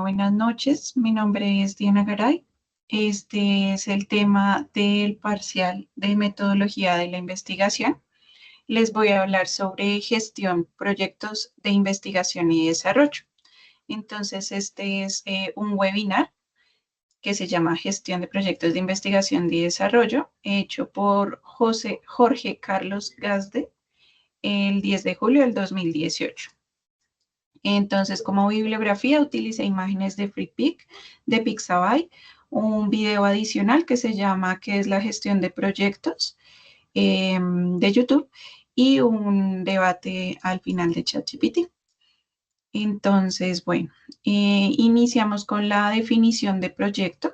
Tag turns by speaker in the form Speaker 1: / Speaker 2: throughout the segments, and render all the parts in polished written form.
Speaker 1: Buenas noches. Mi nombre es Diana Garay. Este es el tema del parcial de metodología de la investigación. Les voy a hablar sobre gestión, proyectos de investigación y desarrollo. Entonces, este es un webinar que se llama Gestión de Proyectos de Investigación y Desarrollo, hecho por Jorge Carlos Gazde el 10 de julio del 2018. Entonces, como bibliografía, utilicé imágenes de FreePic, de Pixabay, un video adicional que se llama ¿Qué es la gestión de proyectos? De YouTube y un debate al final de ChatGPT. Entonces, bueno, iniciamos con la definición de proyecto.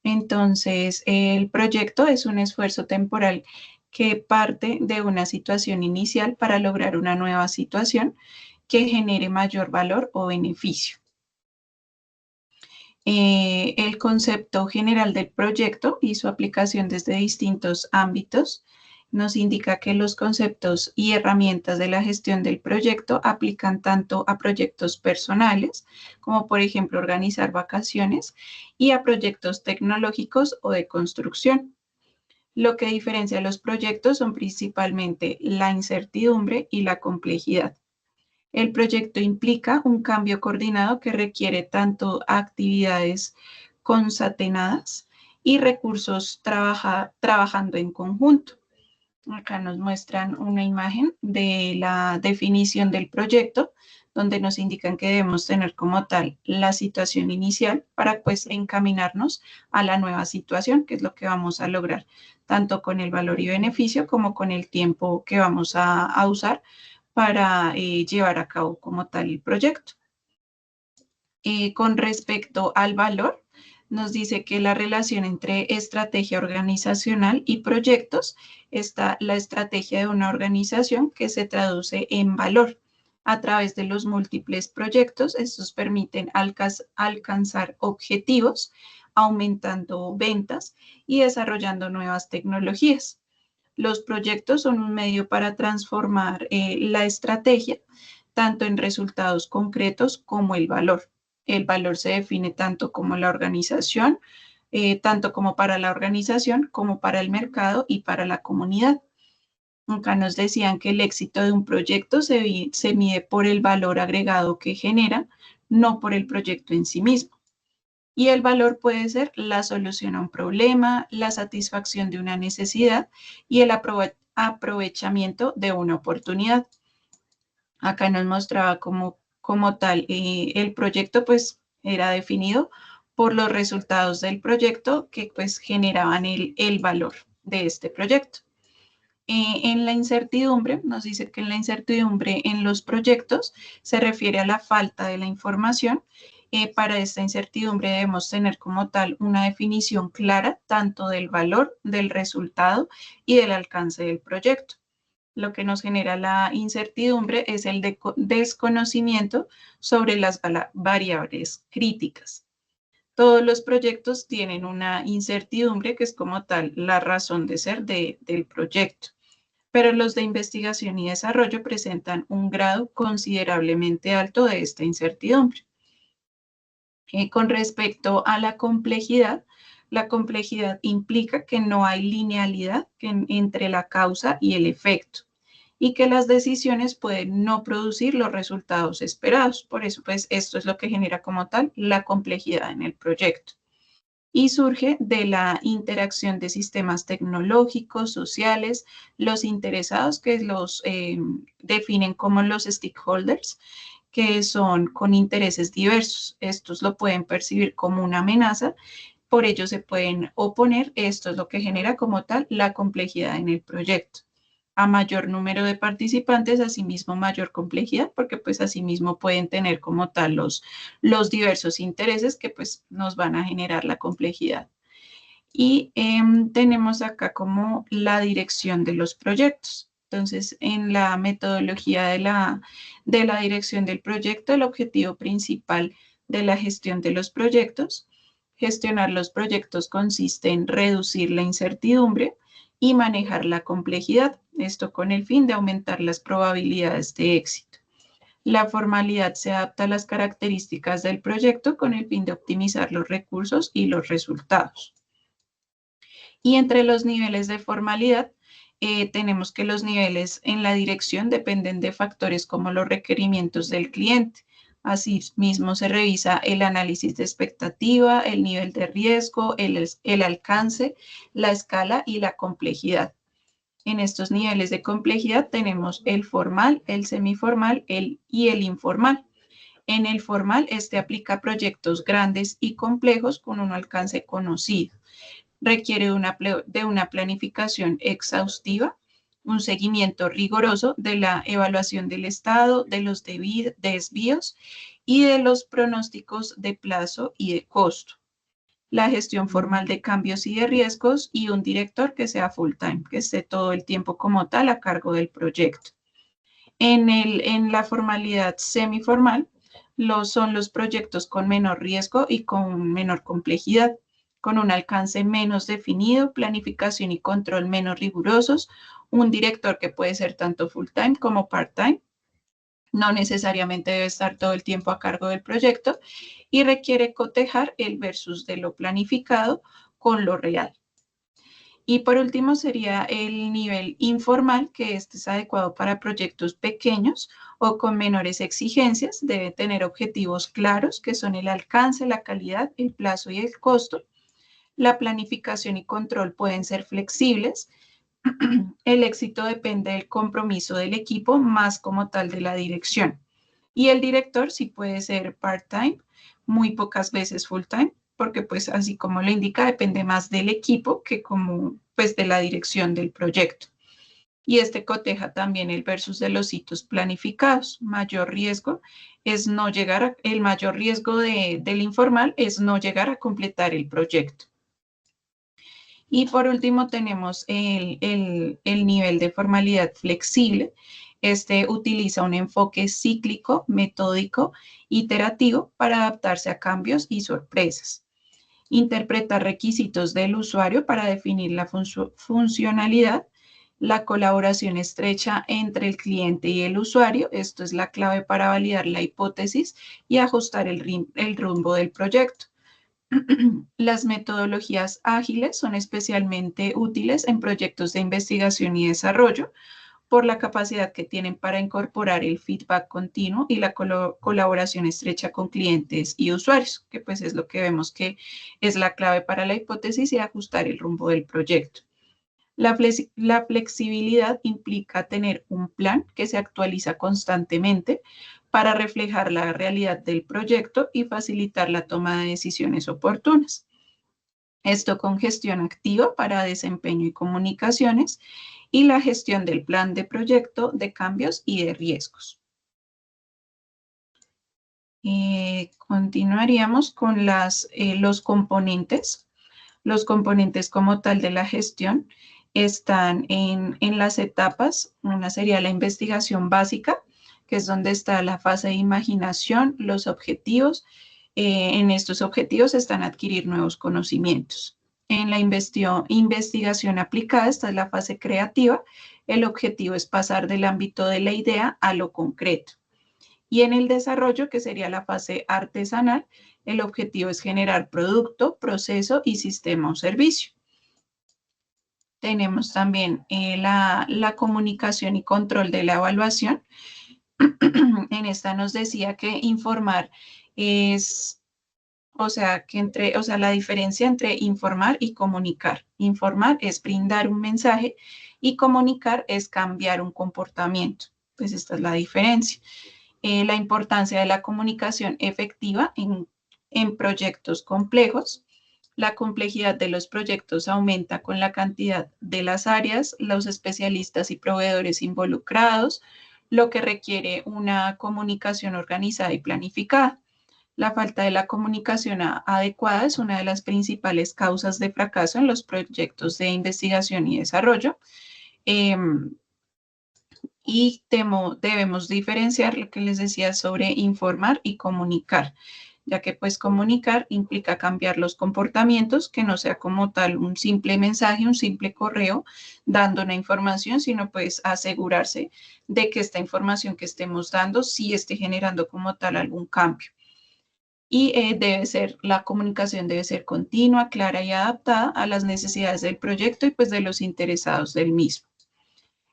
Speaker 1: Entonces, el proyecto es un esfuerzo temporal que parte de una situación inicial para lograr una nueva situación que genere mayor valor o beneficio. El concepto general del proyecto y su aplicación desde distintos ámbitos nos indica que los conceptos y herramientas de la gestión del proyecto aplican tanto a proyectos personales, como por ejemplo organizar vacaciones, y a proyectos tecnológicos o de construcción. Lo que diferencia los proyectos son principalmente la incertidumbre y la complejidad. El proyecto implica un cambio coordinado que requiere tanto actividades concatenadas y recursos trabajando en conjunto. Acá nos muestran una imagen de la definición del proyecto, donde nos indican que debemos tener como tal la situación inicial para pues encaminarnos a la nueva situación, que es lo que vamos a lograr, tanto con el valor y beneficio como con el tiempo que vamos a usar para llevar a cabo como tal el proyecto. Con respecto al valor, nos dice que la relación entre estrategia organizacional y proyectos está la estrategia de una organización que se traduce en valor. A través de los múltiples proyectos, estos permiten alcanzar objetivos, aumentando ventas y desarrollando nuevas tecnologías. Los proyectos son un medio para transformar la estrategia, tanto en resultados concretos como el valor. El valor se define tanto como la organización, tanto como para la organización, como para el mercado y para la comunidad. Acá nos decían que el éxito de un proyecto se mide por el valor agregado que genera, no por el proyecto en sí mismo. Y el valor puede ser la solución a un problema, la satisfacción de una necesidad y el aprovechamiento de una oportunidad. Acá nos mostraba como tal el proyecto pues era definido por los resultados del proyecto que pues generaban el valor de este proyecto. En la incertidumbre, nos dice que en la incertidumbre en los proyectos se refiere a la falta de la información. Para esta incertidumbre debemos tener como tal una definición clara tanto del valor, del resultado y del alcance del proyecto. Lo que nos genera la incertidumbre es el desconocimiento sobre las variables críticas. Todos los proyectos tienen una incertidumbre que es como tal la razón de ser del proyecto, pero los de investigación y desarrollo presentan un grado considerablemente alto de esta incertidumbre. Con respecto a la complejidad implica que no hay linealidad entre la causa y el efecto y que las decisiones pueden no producir los resultados esperados. Por eso, pues, esto es lo que genera como tal la complejidad en el proyecto. Y surge de la interacción de sistemas tecnológicos, sociales, los interesados, que los definen como los stakeholders, que son con intereses diversos. Estos lo pueden percibir como una amenaza, por ello se pueden oponer. Esto es lo que genera como tal la complejidad en el proyecto. A mayor número de participantes, asimismo mayor complejidad, porque pues asimismo pueden tener como tal los diversos intereses que pues nos van a generar la complejidad. Y tenemos acá como la dirección de los proyectos. Entonces, en la metodología de la dirección del proyecto, el objetivo principal de la gestión de los proyectos, gestionar los proyectos consiste en reducir la incertidumbre y manejar la complejidad, esto con el fin de aumentar las probabilidades de éxito. La formalidad se adapta a las características del proyecto con el fin de optimizar los recursos y los resultados. Y entre los niveles de formalidad, tenemos que los niveles en la dirección dependen de factores como los requerimientos del cliente. Asimismo, se revisa el análisis de expectativa, el nivel de riesgo, el alcance, la escala y la complejidad. En estos niveles de complejidad tenemos el formal, el semiformal y el informal. En el formal, este aplica proyectos grandes y complejos con un alcance conocido. Requiere de una planificación exhaustiva, un seguimiento riguroso de la evaluación del estado, de los desvíos y de los pronósticos de plazo y de costo. La gestión formal de cambios y de riesgos y un director que sea full time, que esté todo el tiempo como tal a cargo del proyecto. En la formalidad semiformal, son los proyectos con menor riesgo y con menor complejidad, con un alcance menos definido, planificación y control menos rigurosos, un director que puede ser tanto full time como part time, no necesariamente debe estar todo el tiempo a cargo del proyecto y requiere cotejar el versus de lo planificado con lo real. Y por último sería el nivel informal, que este es adecuado para proyectos pequeños o con menores exigencias. Debe tener objetivos claros, que son el alcance, la calidad, el plazo y el costo. La planificación y control pueden ser flexibles. El éxito depende del compromiso del equipo, más como tal de la dirección. Y el director sí puede ser part-time, muy pocas veces full-time, porque pues así como lo indica, depende más del equipo que como pues de la dirección del proyecto. Y este coteja también el versus de los hitos planificados. Mayor riesgo es no llegar el mayor riesgo del informal es no llegar a completar el proyecto. Y por último tenemos el nivel de formalidad flexible. Este utiliza un enfoque cíclico, metódico, iterativo para adaptarse a cambios y sorpresas. Interpreta requisitos del usuario para definir la funcionalidad. La colaboración estrecha entre el cliente y el usuario. Esto es la clave para validar la hipótesis y ajustar el rumbo del proyecto. Las metodologías ágiles son especialmente útiles en proyectos de investigación y desarrollo por la capacidad que tienen para incorporar el feedback continuo y la colaboración estrecha con clientes y usuarios, que pues es lo que vemos que es la clave para la hipótesis y ajustar el rumbo del proyecto. La flexibilidad implica tener un plan que se actualiza constantemente para reflejar la realidad del proyecto y facilitar la toma de decisiones oportunas. Esto con gestión activa para desempeño y comunicaciones y la gestión del plan de proyecto, de cambios y de riesgos. Continuaríamos con los componentes. Los componentes como tal de la gestión están en las etapas. Una sería la investigación básica, que es donde está la fase de imaginación, los objetivos. En estos objetivos están adquirir nuevos conocimientos. En la investigación aplicada, esta es la fase creativa. El objetivo es pasar del ámbito de la idea a lo concreto. Y en el desarrollo, que sería la fase artesanal, el objetivo es generar producto, proceso y sistema o servicio. Tenemos también la comunicación y control de la evaluación. En esta nos decía que informar es, la diferencia entre informar y comunicar. Informar es brindar un mensaje y comunicar es cambiar un comportamiento. Pues esta es la diferencia. La importancia de la comunicación efectiva en proyectos complejos. La complejidad de los proyectos aumenta con la cantidad de las áreas, los especialistas y proveedores involucrados, lo que requiere una comunicación organizada y planificada. La falta de la comunicación adecuada es una de las principales causas de fracaso en los proyectos de investigación y desarrollo. Y debemos diferenciar lo que les decía sobre informar y comunicar. ya que pues comunicar implica cambiar los comportamientos, que no sea como tal un simple mensaje, un simple correo dando una información, sino pues asegurarse de que esta información que estemos dando sí esté generando como tal algún cambio. Y la comunicación debe ser continua, clara y adaptada a las necesidades del proyecto y pues de los interesados del mismo.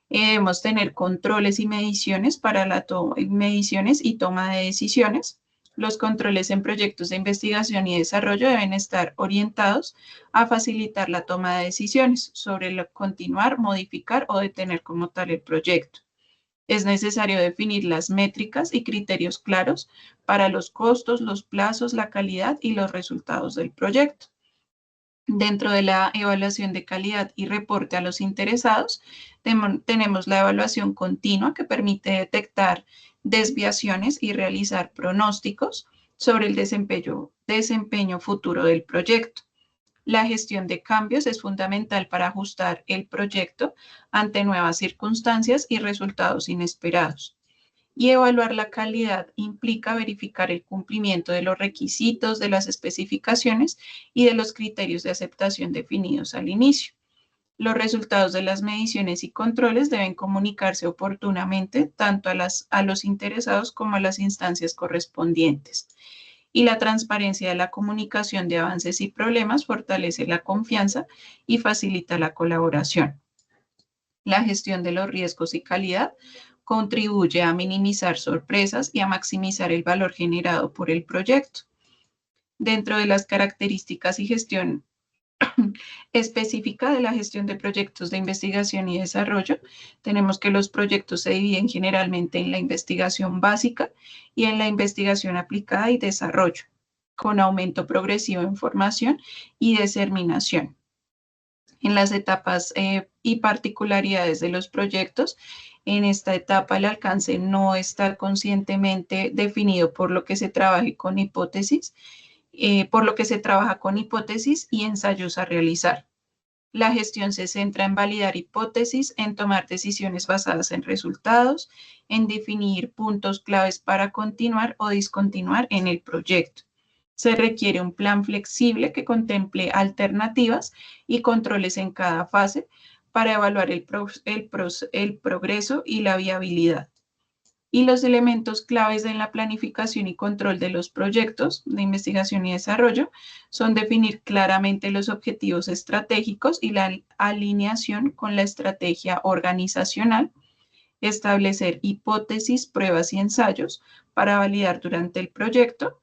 Speaker 1: Debemos tener controles y mediciones para mediciones y toma de decisiones. Los controles en proyectos de investigación y desarrollo deben estar orientados a facilitar la toma de decisiones sobre lo continuar, modificar o detener como tal el proyecto. Es necesario definir las métricas y criterios claros para los costos, los plazos, la calidad y los resultados del proyecto. Dentro de la evaluación de calidad y reporte a los interesados, tenemos la evaluación continua que permite detectar desviaciones y realizar pronósticos sobre el desempeño futuro del proyecto. La gestión de cambios es fundamental para ajustar el proyecto ante nuevas circunstancias y resultados inesperados. Y evaluar la calidad implica verificar el cumplimiento de los requisitos, de las especificaciones y de los criterios de aceptación definidos al inicio. Los resultados de las mediciones y controles deben comunicarse oportunamente tanto a los interesados como a las instancias correspondientes. Y la transparencia de la comunicación de avances y problemas fortalece la confianza y facilita la colaboración. La gestión de los riesgos y calidad contribuye a minimizar sorpresas y a maximizar el valor generado por el proyecto. Dentro de las características y gestión específica de la gestión de proyectos de investigación y desarrollo, tenemos que los proyectos se dividen generalmente en la investigación básica y en la investigación aplicada y desarrollo, con aumento progresivo en formación y diseminación. En las etapas y particularidades de los proyectos, en esta etapa el alcance no está conscientemente definido por lo que se trabaja con hipótesis y ensayos a realizar. La gestión se centra en validar hipótesis, en tomar decisiones basadas en resultados, en definir puntos claves para continuar o discontinuar en el proyecto. Se requiere un plan flexible que contemple alternativas y controles en cada fase para evaluar el progreso y la viabilidad. Y los elementos claves en la planificación y control de los proyectos de investigación y desarrollo son definir claramente los objetivos estratégicos y la alineación con la estrategia organizacional, establecer hipótesis, pruebas y ensayos para validar durante el proyecto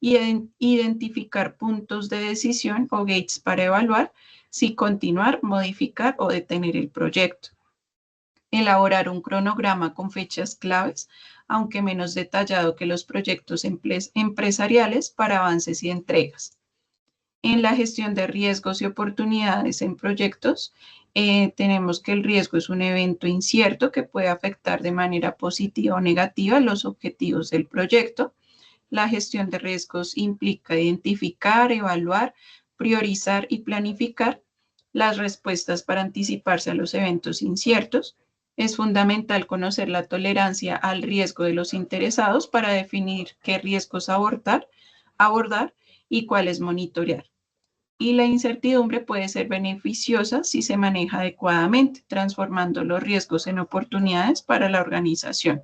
Speaker 1: y identificar puntos de decisión o gates para evaluar si continuar, modificar o detener el proyecto. Elaborar un cronograma con fechas claves, aunque menos detallado que los proyectos empresariales para avances y entregas. En la gestión de riesgos y oportunidades en proyectos, tenemos que el riesgo es un evento incierto que puede afectar de manera positiva o negativa los objetivos del proyecto. La gestión de riesgos implica identificar, evaluar, priorizar y planificar las respuestas para anticiparse a los eventos inciertos. Es fundamental conocer la tolerancia al riesgo de los interesados para definir qué riesgos abordar y cuáles monitorear. Y la incertidumbre puede ser beneficiosa si se maneja adecuadamente, transformando los riesgos en oportunidades para la organización.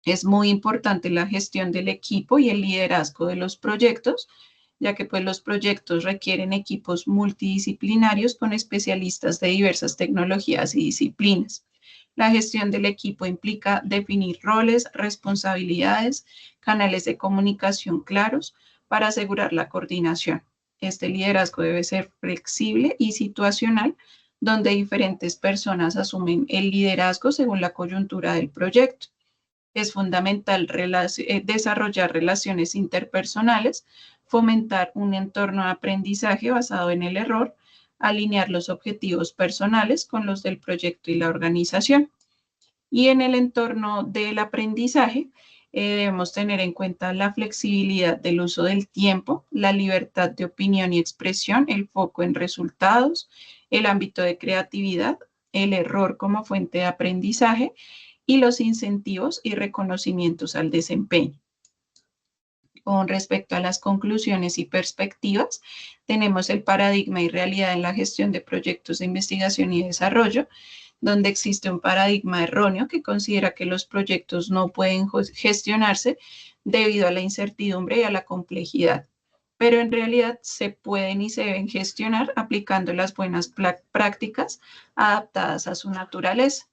Speaker 1: Es muy importante la gestión del equipo y el liderazgo de los proyectos, ya que pues, los proyectos requieren equipos multidisciplinarios con especialistas de diversas tecnologías y disciplinas. La gestión del equipo implica definir roles, responsabilidades, canales de comunicación claros para asegurar la coordinación. Este liderazgo debe ser flexible y situacional, donde diferentes personas asumen el liderazgo según la coyuntura del proyecto. Es fundamental desarrollar relaciones interpersonales, fomentar un entorno de aprendizaje basado en el error, alinear los objetivos personales con los del proyecto y la organización. Y en el entorno del aprendizaje, debemos tener en cuenta la flexibilidad del uso del tiempo, la libertad de opinión y expresión, el foco en resultados, el ámbito de creatividad, el error como fuente de aprendizaje y los incentivos y reconocimientos al desempeño. Con respecto a las conclusiones y perspectivas, tenemos el paradigma y realidad en la gestión de proyectos de investigación y desarrollo, donde existe un paradigma erróneo que considera que los proyectos no pueden gestionarse debido a la incertidumbre y a la complejidad, pero en realidad se pueden y se deben gestionar aplicando las buenas prácticas adaptadas a su naturaleza.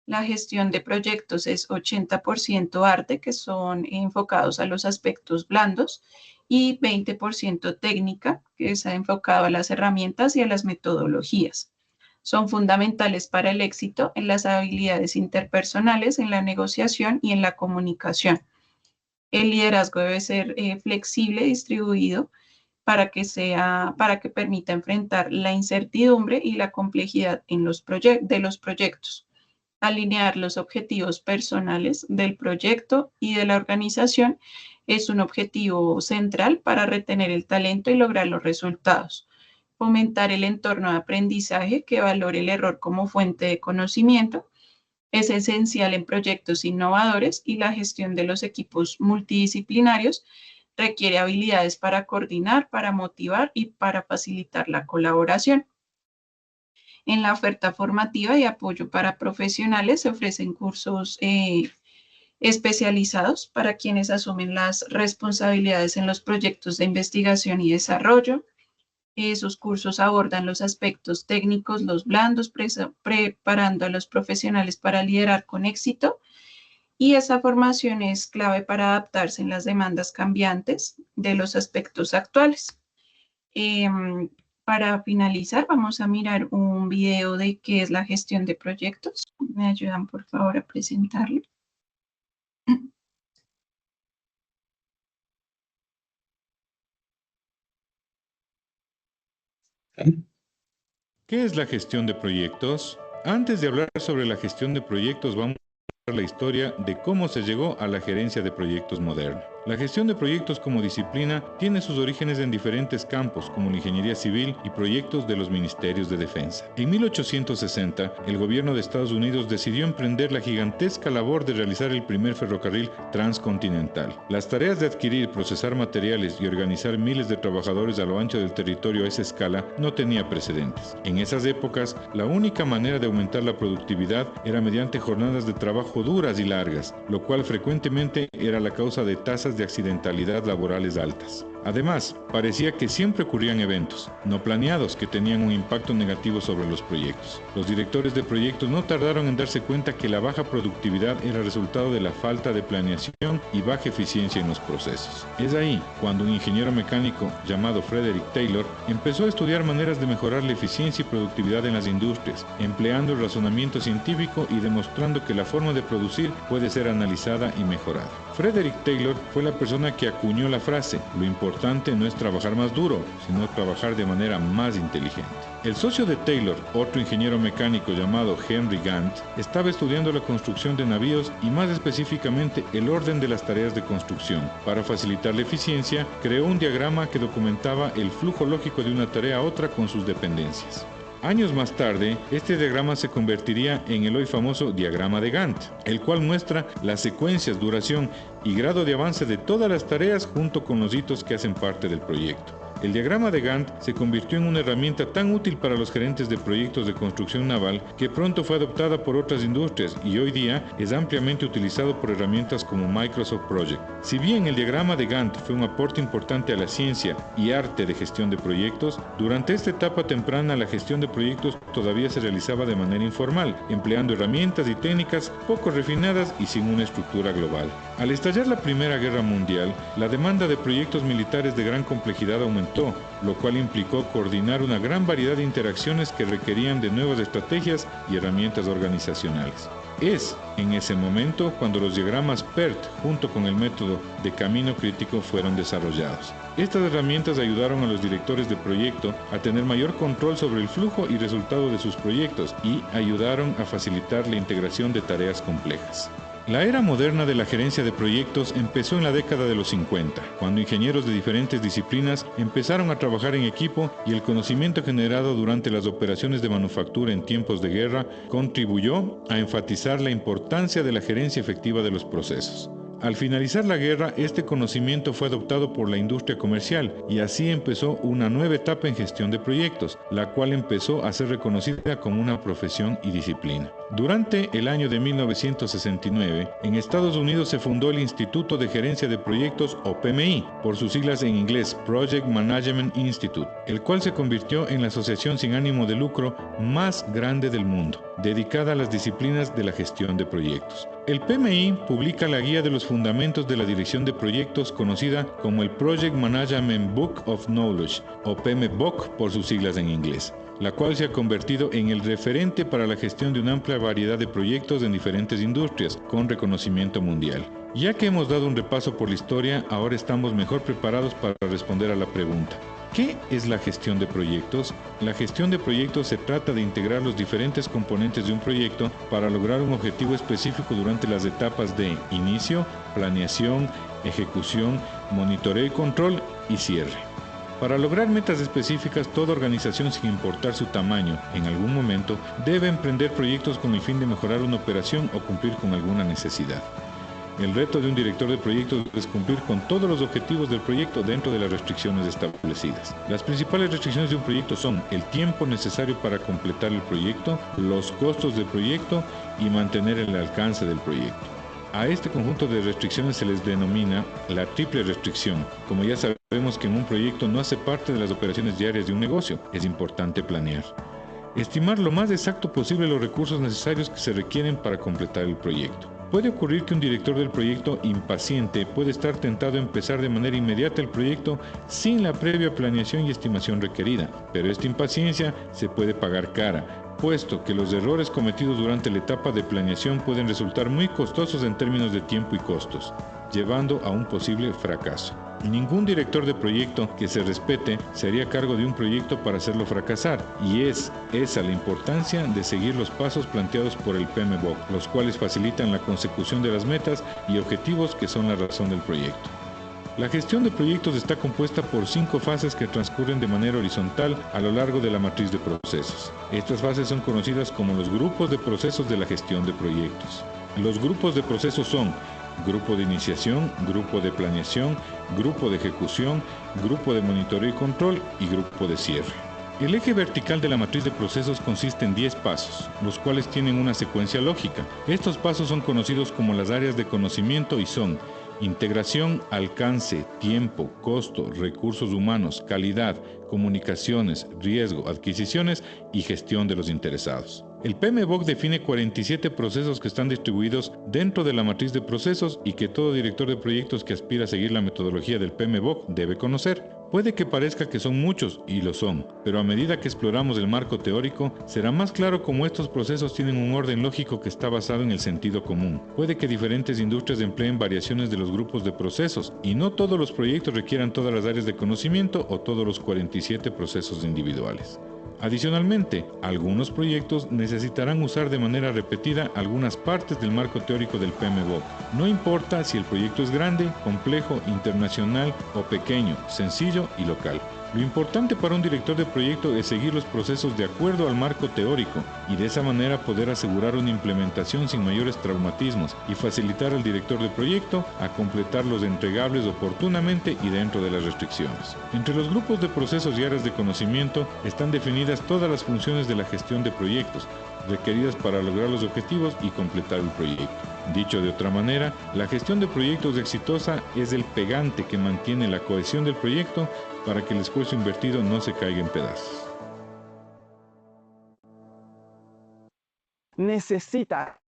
Speaker 1: La gestión de proyectos es 80% arte, que son enfocados a los aspectos blandos, y 20% técnica, que es enfocado a las herramientas y a las metodologías. Son fundamentales para el éxito en las habilidades interpersonales, en la negociación y en la comunicación. El liderazgo debe ser flexible, distribuido, para que permita enfrentar la incertidumbre y la complejidad en de los proyectos. Alinear los objetivos personales del proyecto y de la organización es un objetivo central para retener el talento y lograr los resultados. Fomentar el entorno de aprendizaje que valore el error como fuente de conocimiento es esencial en proyectos innovadores, y la gestión de los equipos multidisciplinarios requiere habilidades para coordinar, para motivar y para facilitar la colaboración. En la oferta formativa y apoyo para profesionales se ofrecen cursos especializados para quienes asumen las responsabilidades en los proyectos de investigación y desarrollo. Esos cursos abordan los aspectos técnicos, los blandos, preparando a los profesionales para liderar con éxito. Y esa formación es clave para adaptarse en las demandas cambiantes de los aspectos actuales. Para finalizar, vamos a mirar un video de qué es la gestión de proyectos. ¿Me ayudan, por favor, a presentarlo?
Speaker 2: ¿Qué es la gestión de proyectos? Antes de hablar sobre la gestión de proyectos, vamos a ver la historia de cómo se llegó a la gerencia de proyectos moderna. La gestión de proyectos como disciplina tiene sus orígenes en diferentes campos, como la ingeniería civil y proyectos de los ministerios de defensa. En 1860, el gobierno de Estados Unidos decidió emprender la gigantesca labor de realizar el primer ferrocarril transcontinental. Las tareas de adquirir, procesar materiales y organizar miles de trabajadores a lo ancho del territorio a esa escala no tenía precedentes. En esas épocas, la única manera de aumentar la productividad era mediante jornadas de trabajo duras y largas, lo cual frecuentemente era la causa de tasas de accidentalidad laborales altas. Además, parecía que siempre ocurrían eventos no planeados que tenían un impacto negativo sobre los proyectos. Los directores de proyectos no tardaron en darse cuenta que la baja productividad era resultado de la falta de planeación y baja eficiencia en los procesos. Es ahí cuando un ingeniero mecánico llamado Frederick Taylor empezó a estudiar maneras de mejorar la eficiencia y productividad en las industrias, empleando el razonamiento científico y demostrando que la forma de producir puede ser analizada y mejorada. Frederick Taylor fue la persona que acuñó la frase: lo importante no es trabajar más duro, sino trabajar de manera más inteligente. El socio de Taylor, otro ingeniero mecánico llamado Henry Gantt, estaba estudiando la construcción de navíos y más específicamente el orden de las tareas de construcción. Para facilitar la eficiencia, creó un diagrama que documentaba el flujo lógico de una tarea a otra con sus dependencias. Años más tarde, este diagrama se convertiría en el hoy famoso diagrama de Gantt, el cual muestra las secuencias, duración y grado de avance de todas las tareas junto con los hitos que hacen parte del proyecto. El diagrama de Gantt se convirtió en una herramienta tan útil para los gerentes de proyectos de construcción naval que pronto fue adoptada por otras industrias y hoy día es ampliamente utilizado por herramientas como Microsoft Project. Si bien el diagrama de Gantt fue un aporte importante a la ciencia y arte de gestión de proyectos, durante esta etapa temprana la gestión de proyectos todavía se realizaba de manera informal, empleando herramientas y técnicas poco refinadas y sin una estructura global. Al estallar la Primera Guerra Mundial, la demanda de proyectos militares de gran complejidad aumentó, lo cual implicó coordinar una gran variedad de interacciones que requerían de nuevas estrategias y herramientas organizacionales. Es en ese momento cuando los diagramas PERT junto con el método de camino crítico fueron desarrollados. Estas herramientas ayudaron a los directores de proyecto a tener mayor control sobre el flujo y resultado de sus proyectos y ayudaron a facilitar la integración de tareas complejas. La era moderna de la gerencia de proyectos empezó en la década de los 50, cuando ingenieros de diferentes disciplinas empezaron a trabajar en equipo y el conocimiento generado durante las operaciones de manufactura en tiempos de guerra contribuyó a enfatizar la importancia de la gerencia efectiva de los procesos. Al finalizar la guerra, este conocimiento fue adoptado por la industria comercial y así empezó una nueva etapa en gestión de proyectos, la cual empezó a ser reconocida como una profesión y disciplina. Durante el año de 1969, en Estados Unidos se fundó el Instituto de Gerencia de Proyectos o PMI, por sus siglas en inglés Project Management Institute, el cual se convirtió en la asociación sin ánimo de lucro más grande del mundo, dedicada a las disciplinas de la gestión de proyectos. El PMI publica la guía de los fundamentos de la dirección de proyectos conocida como el Project Management Book of Knowledge o PMBOK por sus siglas en inglés, la cual se ha convertido en el referente para la gestión de una amplia variedad de proyectos en diferentes industrias con reconocimiento mundial. Ya que hemos dado un repaso por la historia, ahora estamos mejor preparados para responder a la pregunta: ¿qué es la gestión de proyectos? La gestión de proyectos se trata de integrar los diferentes componentes de un proyecto para lograr un objetivo específico durante las etapas de inicio, planeación, ejecución, monitoreo y control y cierre. Para lograr metas específicas, toda organización, sin importar su tamaño, en algún momento debe emprender proyectos con el fin de mejorar una operación o cumplir con alguna necesidad. El reto de un director de proyectos es cumplir con todos los objetivos del proyecto dentro de las restricciones establecidas. Las principales restricciones de un proyecto son el tiempo necesario para completar el proyecto, los costos del proyecto y mantener el alcance del proyecto. A este conjunto de restricciones se les denomina la triple restricción. Como ya sabemos que en un proyecto no hace parte de las operaciones diarias de un negocio, es importante planear. Estimar lo más exacto posible los recursos necesarios que se requieren para completar el proyecto. Puede ocurrir que un director del proyecto impaciente puede estar tentado a empezar de manera inmediata el proyecto sin la previa planeación y estimación requerida, pero esta impaciencia se puede pagar cara, puesto que los errores cometidos durante la etapa de planeación pueden resultar muy costosos en términos de tiempo y costos, llevando a un posible fracaso. Ningún director de proyecto que se respete se haría cargo de un proyecto para hacerlo fracasar, y es esa la importancia de seguir los pasos planteados por el PMBOK, los cuales facilitan la consecución de las metas y objetivos que son la razón del proyecto. La gestión de proyectos está compuesta por 5 fases que transcurren de manera horizontal a lo largo de la matriz de procesos. Estas fases son conocidas como los grupos de procesos de la gestión de proyectos. Los grupos de procesos son grupo de iniciación, grupo de planeación, grupo de ejecución, grupo de monitoreo y control y grupo de cierre. El eje vertical de la matriz de procesos consiste en 10 pasos, los cuales tienen una secuencia lógica. Estos pasos son conocidos como las áreas de conocimiento y son integración, alcance, tiempo, costo, recursos humanos, calidad, comunicaciones, riesgo, adquisiciones y gestión de los interesados. El PMBOK define 47 procesos que están distribuidos dentro de la matriz de procesos y que todo director de proyectos que aspira a seguir la metodología del PMBOK debe conocer. Puede que parezca que son muchos, y lo son, pero a medida que exploramos el marco teórico, será más claro cómo estos procesos tienen un orden lógico que está basado en el sentido común. Puede que diferentes industrias empleen variaciones de los grupos de procesos, y no todos los proyectos requieran todas las áreas de conocimiento o todos los 47 procesos individuales. Adicionalmente, algunos proyectos necesitarán usar de manera repetida algunas partes del marco teórico del PMBOK. No importa si el proyecto es grande, complejo, internacional o pequeño, sencillo y local. Lo importante para un director de proyecto es seguir los procesos de acuerdo al marco teórico y de esa manera poder asegurar una implementación sin mayores traumatismos y facilitar al director de proyecto a completar los entregables oportunamente y dentro de las restricciones. Entre los grupos de procesos y áreas de conocimiento están definidas todas las funciones de la gestión de proyectos requeridas para lograr los objetivos y completar el proyecto. Dicho de otra manera, la gestión de proyectos exitosa es el pegante que mantiene la cohesión del proyecto para que el esfuerzo invertido no se caiga en pedazos.
Speaker 3: Necesita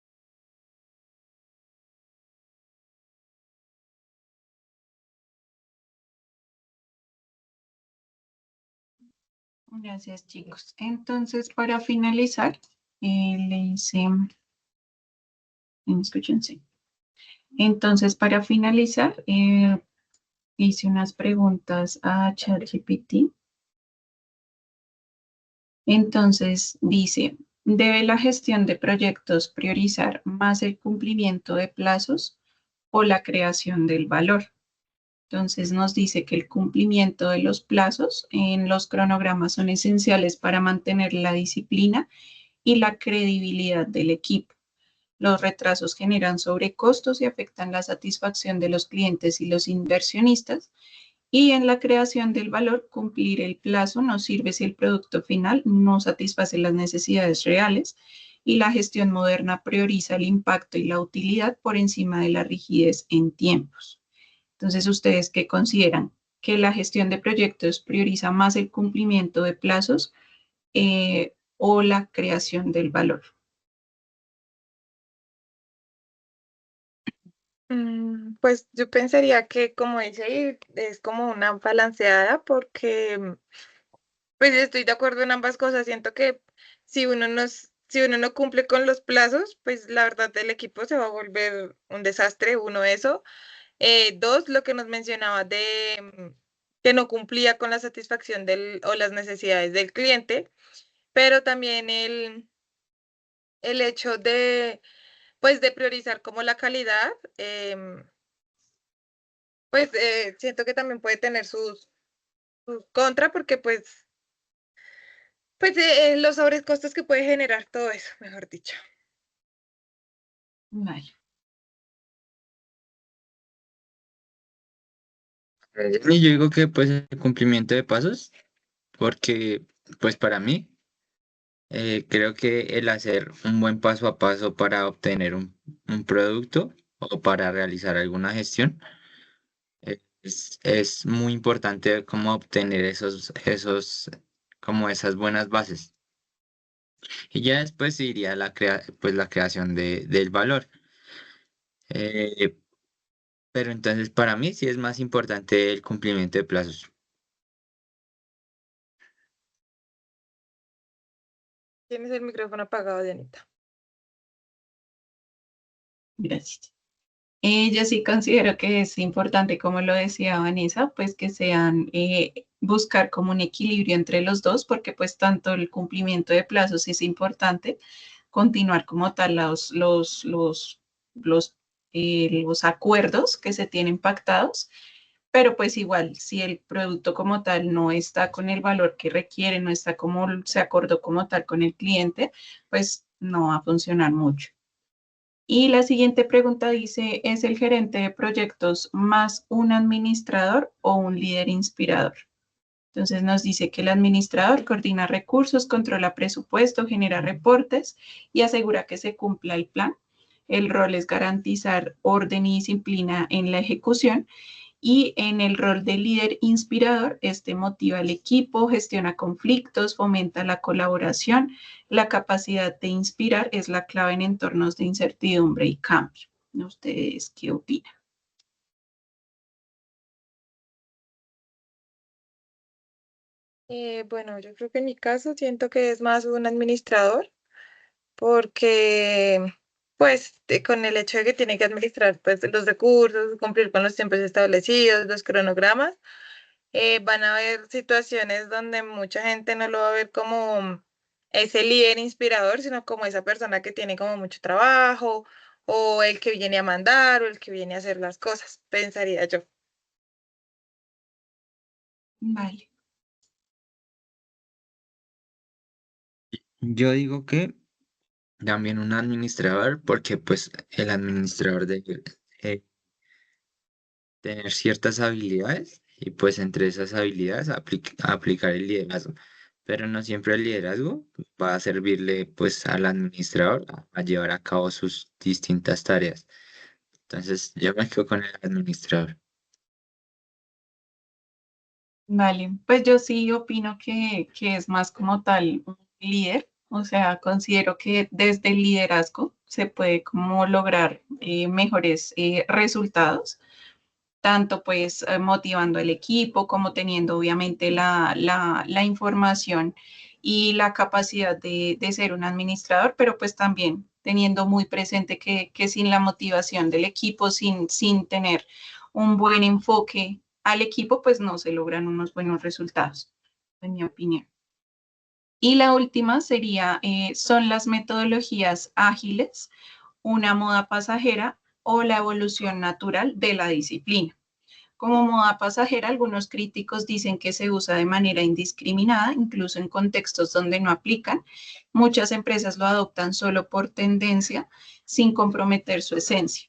Speaker 1: Gracias, chicos. Entonces, para finalizar, le hice... ¿Me escuchan? Sí. Entonces, para finalizar, hice unas preguntas a ChatGPT. Entonces, dice, ¿debe la gestión de proyectos priorizar más el cumplimiento de plazos o la creación del valor? Entonces nos dice que el cumplimiento de los plazos en los cronogramas son esenciales para mantener la disciplina y la credibilidad del equipo. Los retrasos generan sobrecostos y afectan la satisfacción de los clientes y los inversionistas. Y en la creación del valor, cumplir el plazo no sirve si el producto final no satisface las necesidades reales, y la gestión moderna prioriza el impacto y la utilidad por encima de la rigidez en tiempos. Entonces, ¿ustedes qué consideran? ¿Que la gestión de proyectos prioriza más el cumplimiento de plazos o la creación del valor?
Speaker 3: Pues yo pensaría que, como dice ahí, es como una balanceada porque, pues estoy de acuerdo en ambas cosas. Siento que si uno no cumple con los plazos, pues la verdad el equipo se va a volver un desastre. Uno, eso. Dos, lo que nos mencionaba de que no cumplía con la satisfacción o las necesidades del cliente, pero también el hecho de, pues, de priorizar como la calidad. Pues siento que también puede tener sus contra porque pues los sobrecostos que puede generar todo eso, mejor dicho.
Speaker 1: Vale.
Speaker 4: Y yo digo que pues el cumplimiento de pasos, porque pues para mí creo que el hacer un buen paso a paso para obtener un producto o para realizar alguna gestión es muy importante como obtener como esas buenas bases. Y ya después iría pues la creación del valor. Eh, pero entonces para mí sí es más importante el cumplimiento de plazos.
Speaker 3: Tienes el micrófono apagado, Dianita.
Speaker 1: Gracias. Yo sí considero que es importante, como lo decía Vanessa, pues que sean, buscar como un equilibrio entre los dos, porque pues tanto el cumplimiento de plazos es importante, continuar como tal los acuerdos que se tienen pactados, pero pues igual, si el producto como tal no está con el valor que requiere, no está como se acordó como tal con el cliente, pues no va a funcionar mucho. Y la siguiente pregunta dice, ¿es el gerente de proyectos más un administrador o un líder inspirador? Entonces nos dice que el administrador coordina recursos, controla presupuesto, genera reportes y asegura que se cumpla el plan. El rol es garantizar orden y disciplina en la ejecución, y en el rol de líder inspirador, este motiva al equipo, gestiona conflictos, fomenta la colaboración. La capacidad de inspirar es la clave en entornos de incertidumbre y cambio. ¿Ustedes qué opinan?
Speaker 3: Bueno, yo creo que en mi caso siento que es más un administrador porque, pues, con el hecho de que tiene que administrar pues, los recursos, cumplir con los tiempos establecidos, los cronogramas, van a haber situaciones donde mucha gente no lo va a ver como ese líder inspirador, sino como esa persona que tiene como mucho trabajo, o el que viene a mandar, o el que viene a hacer las cosas, pensaría yo.
Speaker 1: Vale.
Speaker 4: Yo digo que también un administrador, porque pues el administrador debe tener ciertas habilidades y pues entre esas habilidades aplicar el liderazgo. Pero no siempre el liderazgo va a servirle pues al administrador a llevar a cabo sus distintas tareas. Entonces yo me quedo con el administrador.
Speaker 1: Vale, pues yo sí opino que es más como tal un líder, o sea, considero que desde el liderazgo se puede como lograr mejores resultados, tanto pues motivando al equipo como teniendo obviamente la información y la capacidad de ser un administrador, pero pues también teniendo muy presente que sin la motivación del equipo, sin tener un buen enfoque al equipo, pues no se logran unos buenos resultados, en mi opinión. Y la última sería, son las metodologías ágiles, una moda pasajera o la evolución natural de la disciplina. Como moda pasajera, algunos críticos dicen que se usa de manera indiscriminada, incluso en contextos donde no aplican. Muchas empresas lo adoptan solo por tendencia. sin comprometer su esencia.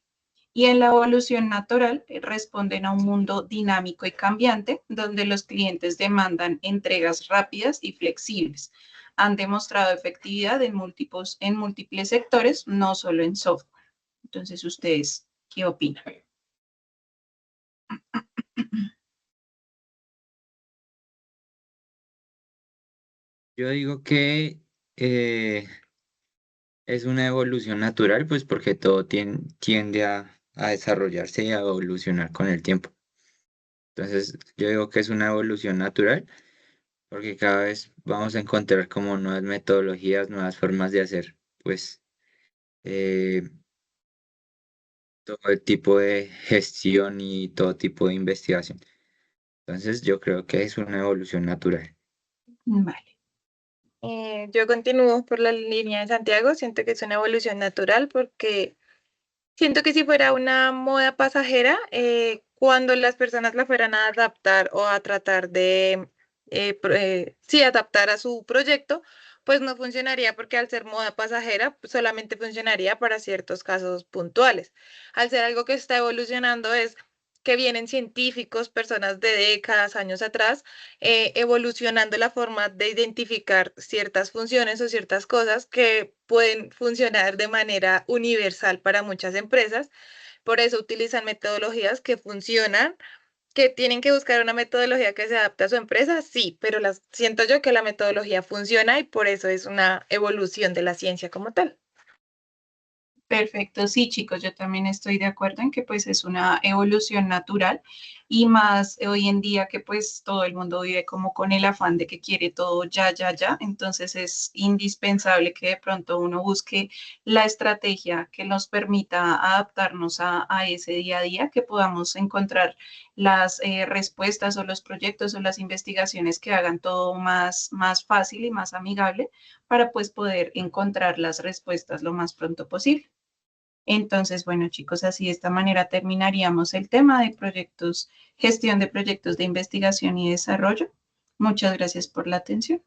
Speaker 1: Y en la evolución natural responden a un mundo dinámico y cambiante, donde los clientes demandan entregas rápidas y flexibles. Han demostrado efectividad en múltiples sectores, no solo en software. Entonces, ¿ustedes qué opinan?
Speaker 4: Yo digo que es una evolución natural, pues porque todo tiende a desarrollarse y a evolucionar con el tiempo. Entonces, yo digo que es una evolución natural porque cada vez vamos a encontrar como nuevas metodologías, nuevas formas de hacer, pues, eh, todo el tipo de gestión y todo tipo de investigación. Entonces, yo creo que es una evolución natural.
Speaker 1: Vale.
Speaker 3: Yo continúo por la línea de Santiago, siento que es una evolución natural porque siento que si fuera una moda pasajera, cuando las personas la fueran a adaptar o a tratar de, sí, adaptar a su proyecto, pues no funcionaría porque al ser moda pasajera, pues solamente funcionaría para ciertos casos puntuales. Al ser algo que está evolucionando es que vienen científicos, personas de décadas, años atrás, evolucionando la forma de identificar ciertas funciones o ciertas cosas que pueden funcionar de manera universal para muchas empresas. Por eso utilizan metodologías que funcionan, que tienen que buscar una metodología que se adapte a su empresa, sí, pero siento yo que la metodología funciona y por eso es una evolución de la ciencia como tal.
Speaker 1: Perfecto, sí, chicos, yo también estoy de acuerdo en que pues es una evolución natural y más hoy en día que pues todo el mundo vive como con el afán de que quiere todo ya, ya, ya, entonces es indispensable que de pronto uno busque la estrategia que nos permita adaptarnos a ese día a día, que podamos encontrar las respuestas o los proyectos o las investigaciones que hagan todo más fácil y más amigable para pues poder encontrar las respuestas lo más pronto posible. Entonces, bueno, chicos, así de esta manera terminaríamos el tema de proyectos, gestión de proyectos de investigación y desarrollo. Muchas gracias por la atención.